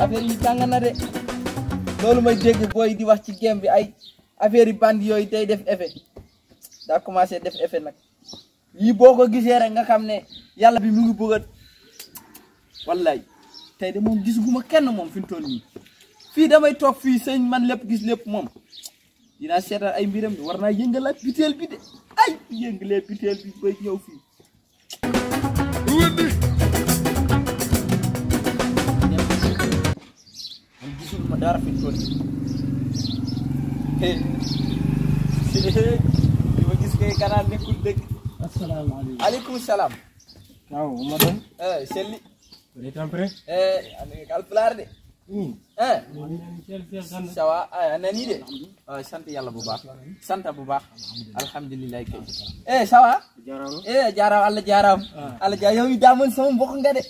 affaire yi tàng na de loolu may dégg booy di wax ci game bi ay affaire yi bandi yooyu day def effet daa commencé def effet nag yii boo ko gisee rek nga xam ne yàlla bi mu ngi bëgg a wallaay tey de moom gisuguma kenn moom fi mu toll nii fii damay toog fii sëñ man lépp gis lépp moom dinaa seetal ay mbiram bi war naa yëngalaat biteel bi de ay yëngalee biteel bi bay ñëw fii man gisuguma dara fi mu toll nii li ma gis kay kanaan nekkul dëgg. asalaamaaleykum. aleykum salaam. waaw ma doon. Selli. Vous êtes prêt? Alpulaar de. ça va nani de. sant yàlla bu baax. sant bu baax. alhamdulilah kay. ça va. jaaraama. jaaraama Allah jaaraama. Allah jaaraama yow mi daa mën sama mbokk nga de.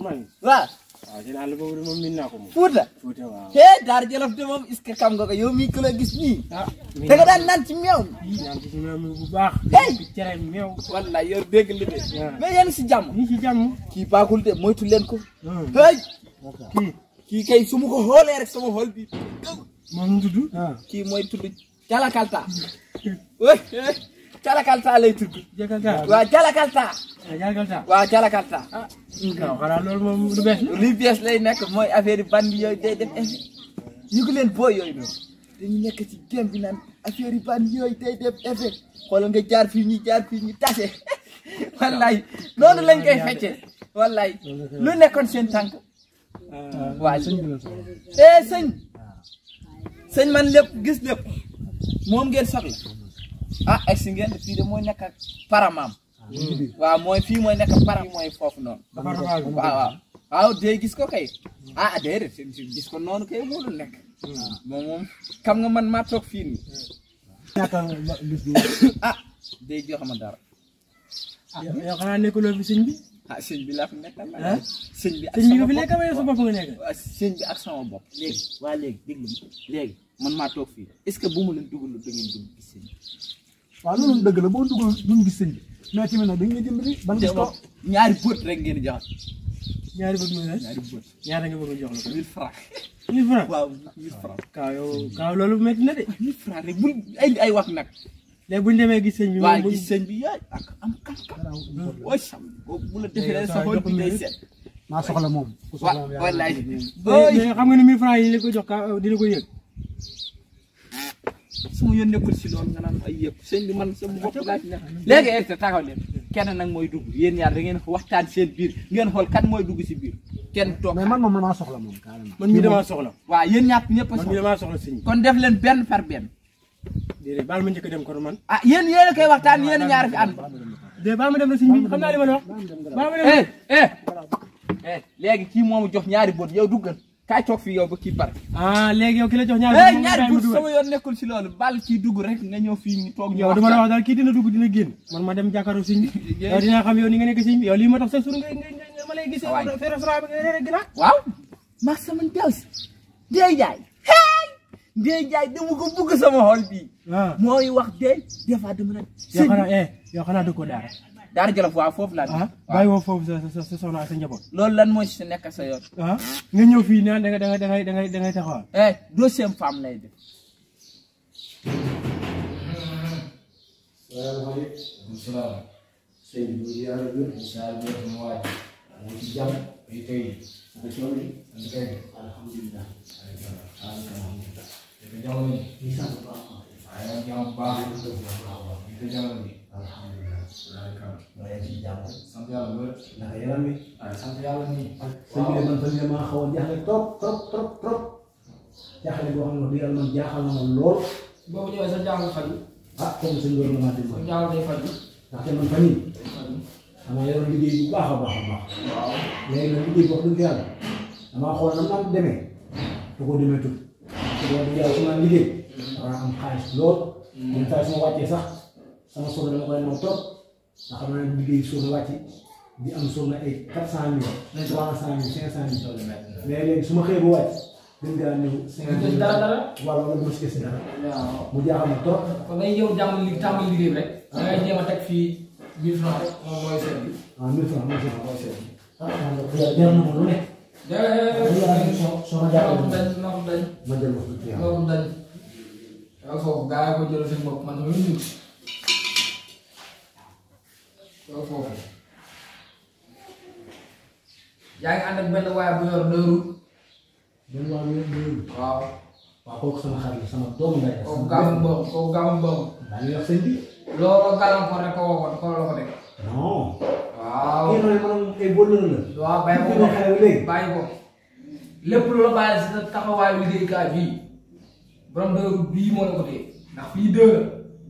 man waaw. waaw seen àll boobu de moom miin naa ko moom. Fuuta. Fuuta waaw. Daara Jolof de moom est-ce que xam nga ko yow mii ku la gis nii. ah da nga daan naan ci meew. naan ci meew mi bu baax. ci cere meew. wallaay yow dégg li de. mais yéen si jàmm. ñu ci jàmm. kii baaxul de moytu leen ko. hey. kii kay su ma ko xoolee rek sama xool bi. moom mu tudd. kii mooy tudd Jalakalta. Jalakalta lay tudd. Jakalta waaw Jalakalta. Jakalta. waaw Jalakalta. waaw xanaa loolu moom lu bees la. li bees lay nekk mooy affaire yi bandi yooyu day def effet. ñu ngi leen booy yooyu noonu. dañu nekk ci game bi naan affaire yi bandi yooyu day def effet. xoolal nga jaar fii ñi jaar fii ñi tase. wallaay noonu lañ koy feccee. wallaay lu nekkoon seen tànk. waaw sëñ bi sëñ man lépp gis lépp moom ngeen soxla egsi ngeen fii de mooy nekk ak paramaam waaw fii mooy nekk param mooy foofu noonu waaw day gis ko kay déedéet gis ko noonu kay mënul nekk moom xam nga man maa toog fii nii day jox ma dara yow xanaa nekkuloo fi sëñ bi sëñ bi laa fi nekkal sëñ bi nga fi nekk wala sa bopp nga nekk sëñ bi ak sama bopp léegi déglu léegi man maa toog fii est-ce que bu ma leen dugal da ngeen dugg gis sëñ bi waaw loolu dëgg la boo dugal duñ gis sëñ bi mais tamit nag dañ nga dimbali ban gis ko ñaari bët rek ngeen di jox ñaari bët mooy ñaari bët ñaata nga bëgg a jox la ko 1000 francs 1000 francs waaw 1000 francs kaaw loolu métti na de 1000 francs rek bul ay wax nag léegi bu ñu demee gis sëñ bi waaw gis sëñ bi yaay ak am kam ooy sam bu la defee sa xol bi day seet maa soxla moom ku soxla moom wallaay xam nga ni 1000 francs yi la ko jox ka dina ko yëg sama yoon nekkul si loolu nga naan ay yëpp sëñ bi man sama bopp laa ci nekk léegi egte taxaw leen kenn nag mooy dugg yéen ñaar da ngeen waxtaan seen biir ngeen xool kan mooy dugg si biir kenn toog mais man moom maa soxla moom carrément man mii damaa soxla waaw yéen ñaar ñëpp a man mii damaa soxla sëñ bi kon def leen benn par benn déedéet baal ma njëkk a dem kon man yéen a koy waxtaan yéen ñaar fi ànd déedéet baal ma dem na sëñ bi xam naa li ma la wax baal ma dem léegi kii moomu jox ñaari bët yow duggal kaay toog fii yow ba kii pare léegi yow ki la jox ñaari bët sama yoon nekkul si loolu bal kii dugg rek nga ñëw fii ñu toog yow dama la wax daal kii dina dugg dina génn man ma dem jàkkaarloo sëñ bi yow dinaa xam yow ni nga nekk sëñ bi yow lii ma tax sa sur nga ma lay gisee fee restaurant bi nga rek gina waaw maa sama ndew si Ndeye Ndiaye dama ko bugg sama xol bii mooy wax des fois dama naan yow xanaa dëkkoo Daara Jolof waaw foofu laa bàyyi woo foofu sa soxna ak sa njaboot loolu lan mooy si nekk sa yoon nga ñëw fii naan da ngay taxawal deuxième femme lay def salaamaaleykum salaam sëñ bi ñu yàlla wér incha allah mu waaj mu ci jàmm ay tey ak coono yi ak kay alhamdulilah alhamdulilah te jamono yi sant baax ay jàmm baax te jamono yi alhamdulilah waaye ci jàmm sant yàlla wér naka yaram bi ay sant yàlla nii sëñ bi de man fan maa xawoon jaaxle trop jaaxle boo xam ne du yàlla man jaaxal na ma lool boobu ñëwee sa jàmm faju comme sëñ bi ma dem sa jàmm day faju ndaxte man fan yii dama yoroon liggéey bu baax a baax léegi nag liggéey boo xam ne yàlla damaa xool na mu demee da koo demee tuuti te boo dee yàlla su ma liggéey dama am xaalis lool yenn saa su ma wàccee sax sama soxla dama koy naw trop nga xam ne liggéey suuf la wàcc di am suuf na ay 400 000 300 000 500 000 mais léegi su ma xëyee ba wàcc gën ngaa ñëw 50 000 dara wala mos gis dara mu jaaxal ma trop kon ngay yow tàmbali liggéey rek da ngay jéem a teg fii 1000 francs rek moom mooy seet bi 1000 francs mooy seet mooy seet bi jar na ma lu ne soo ma jàppale na ko dañ ma jël wax dëgg yàlla. loolu dañ yow foofu gaa yi ko jël seen bopp man dama ñu yow foofu yaa ngi ànd ak benn waaye bu yor dëru benn waa mi yëpp waaw waaw kooku sama xarit sama doomu ndey la. kooku gaamu boobu daa ngi wax sëñ bi. loolu gàllankoor rek ko waxoon ko la ko teg non. waaw kii noonu maanaam ay bëllëg la. waaw bàyyi ko xale ba léegi. bàyyi ko lépp lu la bàyyi si sa taxawaayu liggéeykaay bii borom dëru bii moo la ko téye ndax fii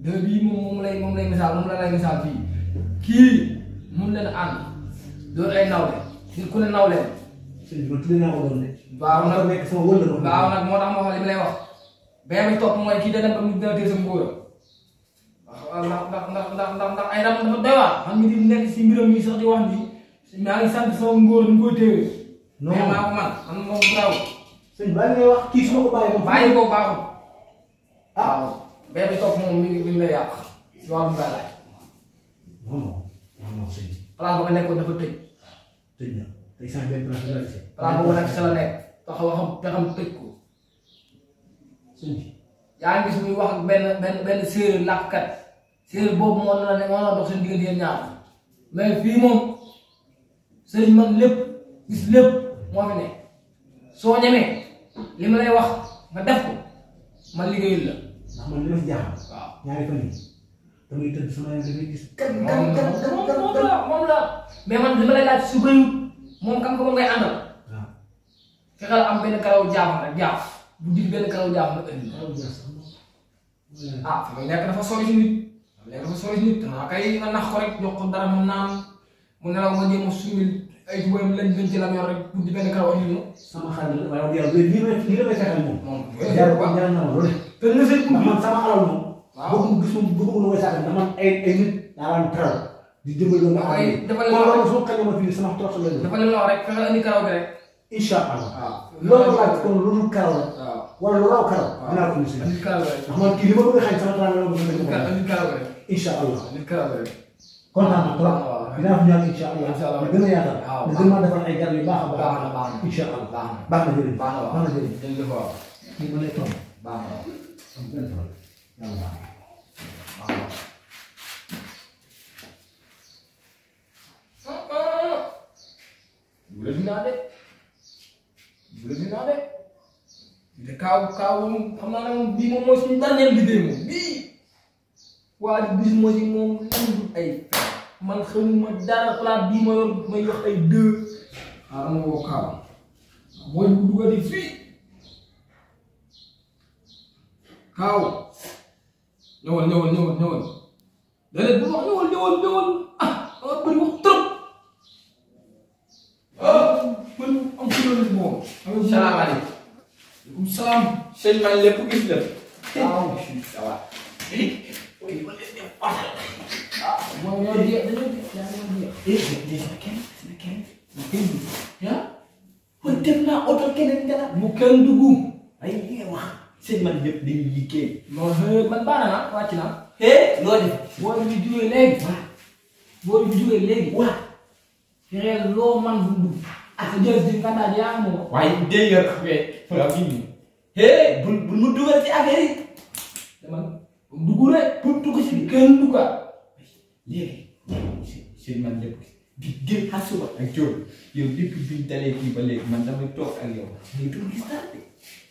dë bii moom lay misaal moom la lay misaal fii kii mun leen ànd doon ay nawle nit ku ne nawle sëñ bi man tuddee naa ko doon de. waaw nag nekk sama wëllëg la. waaw nag moo tax ma wax li ma lay wax benn bi topp mooy kii da dem ba mu dina téye sa mbóora ndax ay ram dafa doy waar man mi di nekk si mbiram yi sax di wax ni maa ngi sant sama ngóor ñu koy téye non mais maa ko man moom bravo sëñ bi bàyyi ngay wax kii su ma ko bàyyi moom. bàyyi ko baaxul waaw benn bi topp moom mi lay yàq si wàllum gàllaay non non sëñ bi. place ba nga nekkoon dafa tëj tëj na tey sax benn place la gisee. place boobu nag sa la nekk taxaw waxam pexam tëj ko sëñ bi. yaa ngi gis muy wax ak benn séeréer làkkat séeréer boobu moo la dox seen diggante yéen ñaar mais fii moom sëriñ man lépp gis lépp moo fi ne soo ñemee li ma lay wax nga def ko man liggéeyul la. ndax man li ma si jaaxal. waaw ñaari fan yii damay tëdd sama yoon damay gis. moom la mais man li ma lay laaj su bëriwul moom kam ko moom ngay àndal. waaw. fexeel am benn karaw jaam rek jaaf bu dig benn karaw jaam nag indi. ah fi nga nekk dafa sori si nit nekk dafa sori si nit xanaa kay nga nax ko rek jox ko dara mu naan mu nelaw nga jéem a sumil ay tubayam lañ gën ci lam yor rek bu di benn karaw indi mu. sama xarit la waaye yow lii la may fexeel moom. moom jaar ko jaar na ma loolu. te nga sëñ ndax man sama alal moom. waaw bëgg gis moom bëgg lu may saxal dama ay nit daa daan teral di dimbali loolu. waaye dafa leen loolu su ma xañee ma fii sama trop la dafa leen wax rek fexe indi karaw bi rek. incha allah. waaw loolu laaj kon lu dul karaw la. waaw wala lu raw karaw. dinaa ko indi si. indi karaw bi rek. ndax man kii li ma bëgg a xañ sama temps la ma bëgg a indi karaw bi rek. incha allah. indi karaw bi rek. kontaan naa trop. waaw dinaa fi ñaan incha allah. incha allah nga gën a yaatal. waaw nga gën maa defal ay garab yu baax a baax. baax na baax na incha allah. baax na baax na jërëjëf. baax na waaw baax na jërëjëf. jërëjëf waaw. kii ma lay toog. baax na waaw. am benn problème. yàlla baax na. baax na. bu la dinaa de bu la dinaa de te kaaw moom xam naa ne moom bii moom mooy suñu dernier liggéey moom bii waa di bis moo si moom lan du ay man xamuma dara xalaat bii ma yor may wax ay deux ma woo kaaw booy bu duggati fii kaaw ñëwal déedéet bu wax ñëwal ah bëri wax trop man am ci loolu moom. salaamaaleykum. maaleykum salaam. sëñ man lépp gis la. waaw. ça va. mooy ñoo jeex dañoo jeex. man dem naa oto keneen nga bu kenn dugg. ay li nga wax sëñ man lépp dañuy liggéey. non man baax na wàcc naa. loo def. boo ñu jugee léegi. waaw. fexeel loo man bu dugg. sa jël si nga daal yaa ngi moom. waaye dégg nga mais waaw kii nii. bul nu dugal ci affaire yi. dama dugg rek pour dugg si kenn duggaat. léegi sëñ man lépp di gën xasuba ak Diop yow depuis biñ dalee kii ba léegi man damay toog ak yow. mais du gis dara de.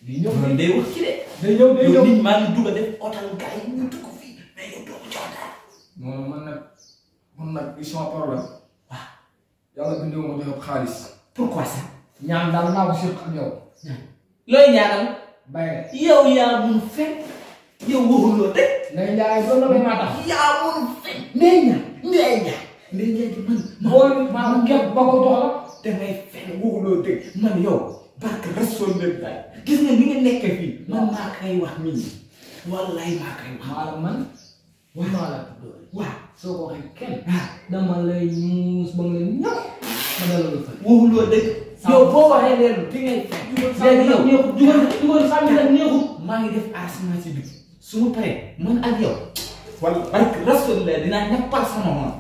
di ñëw man day wax ci de. day ñëw yow nit maa ngi dugg a def otal gars yi ñu dugg fii mais yow doo ko jox dara. non man nag ils sont problème. waaw. yàlla bindoo ma jox xaalis. pourquoi ça. ñaan daal naa ko séq ak yow. looy ñaanal. bàyyi yow yaa mun fen. yow waxuloo de. ngay jaay doon na may maa tax. yaa mun fen. nee ñaan di man. booy maa képp ba ko jox la. damay fen waxuloo de man yow. barke rasool leen daal. gis nga ni nga nekkee fii. man maa koy wax nii. wallaay maa koy wax. maa la man. maa la doole. waaw. soo ko waxee kenn. dama lay muus ba nga leen ñëw. ma dalal la fa. waxuloo dëgg. yow boo waxee leen fi ngay fen. léegi yow jugal sànni nag neexut. maa ngi def arrangement ci biir su ma paree man ak yow wala barke rasul la dinaa ñappal sama moom